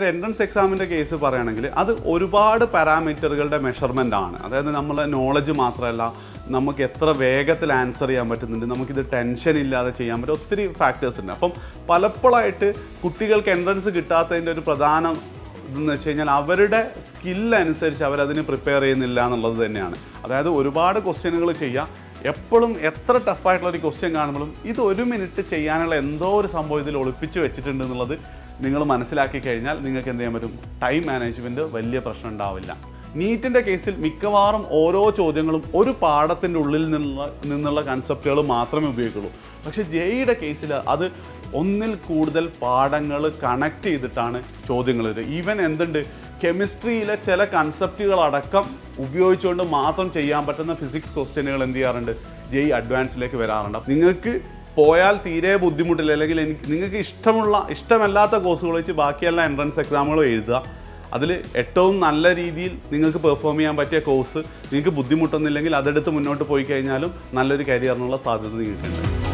ഒരു എൻട്രൻസ് എക്സാമിൻ്റെ കേസ് പറയുകയാണെങ്കിൽ അത് ഒരുപാട് പാരാമീറ്ററുകളുടെ മെഷർമെൻ്റ് ആണ്. അതായത് നമ്മളെ നോളജ് മാത്രമല്ല, നമുക്ക് എത്ര വേഗത്തിൽ ആൻസർ ചെയ്യാൻ പറ്റുന്നുണ്ട്, നമുക്കിത് ടെൻഷൻ ഇല്ലാതെ ചെയ്യാൻ പറ്റും, ഒത്തിരി ഫാക്ടേഴ്സ് ഉണ്ട്. അപ്പം പലപ്പോഴായിട്ട് കുട്ടികൾക്ക് എൻട്രൻസ് കിട്ടാത്തതിൻ്റെ ഒരു പ്രധാന ഇതെന്ന് വെച്ച് കഴിഞ്ഞാൽ അവരുടെ സ്കില്ലനുസരിച്ച് അവരതിന് പ്രിപ്പയർ ചെയ്യുന്നില്ല എന്നുള്ളത് തന്നെയാണ്. അതായത് ഒരുപാട് ക്വസ്റ്റ്യനുകൾ ചെയ്യാം, എപ്പോഴും എത്ര ടഫായിട്ടുള്ളൊരു ക്വസ്റ്റ്യൻ കാണുമ്പോഴും ഇത് 1 മിനിറ്റ് ചെയ്യാനുള്ള എന്തോ ഒരു സംഭവം ഇതിൽ ഒളിപ്പിച്ച് വെച്ചിട്ടുണ്ട് എന്നുള്ളത് നിങ്ങൾ മനസ്സിലാക്കി കഴിഞ്ഞാൽ നിങ്ങൾക്ക് എന്ത് ചെയ്യാൻ പറ്റും, ടൈം മാനേജ്മെൻറ്റ് വലിയ പ്രശ്നം ഉണ്ടാവില്ല. നീറ്റിൻ്റെ കേസിൽ മിക്കവാറും ഓരോ ചോദ്യങ്ങളും ഒരു പാഠത്തിൻ്റെ ഉള്ളിൽ നിന്നുള്ള കൺസെപ്റ്റുകൾ മാത്രമേ ഉപയോഗിക്കുള്ളൂ. പക്ഷേ ജെഇയുടെ കേസിൽ അത് ഒന്നിൽ കൂടുതൽ പാഠങ്ങൾ കണക്ട് ചെയ്തിട്ടാണ് ചോദ്യങ്ങൾ വരിക. ഈവൻ എന്തുണ്ട്, കെമിസ്ട്രിയിലെ ചില കൺസെപ്റ്റുകളടക്കം ഉപയോഗിച്ചുകൊണ്ട് മാത്രം ചെയ്യാൻ പറ്റുന്ന ഫിസിക്സ് ക്വസ്റ്റ്യനുകൾ എന്ത് ചെയ്യാറുണ്ട്, ജെഇ അഡ്വാൻസിലേക്ക് വരാറുണ്ട്. നിങ്ങൾക്ക് പോയാൽ തീരെ ബുദ്ധിമുട്ടില്ല, അല്ലെങ്കിൽ നിങ്ങൾക്ക് ഇഷ്ടമല്ലാത്ത കോഴ്സുകൾ വെച്ച് ബാക്കിയെല്ലാം എൻട്രൻസ് എക്സാമുകളും എഴുതുക. അതിൽ ഏറ്റവും നല്ല രീതിയിൽ നിങ്ങൾക്ക് പെർഫോം ചെയ്യാൻ പറ്റിയ കോഴ്സ് നിങ്ങൾക്ക് ബുദ്ധിമുട്ടൊന്നുമില്ലെങ്കിൽ അതെടുത്ത് മുന്നോട്ട് പോയി കഴിഞ്ഞാലും നല്ലൊരു കരിയറിനുള്ള സാധ്യത നിങ്ങൾക്കുണ്ട്.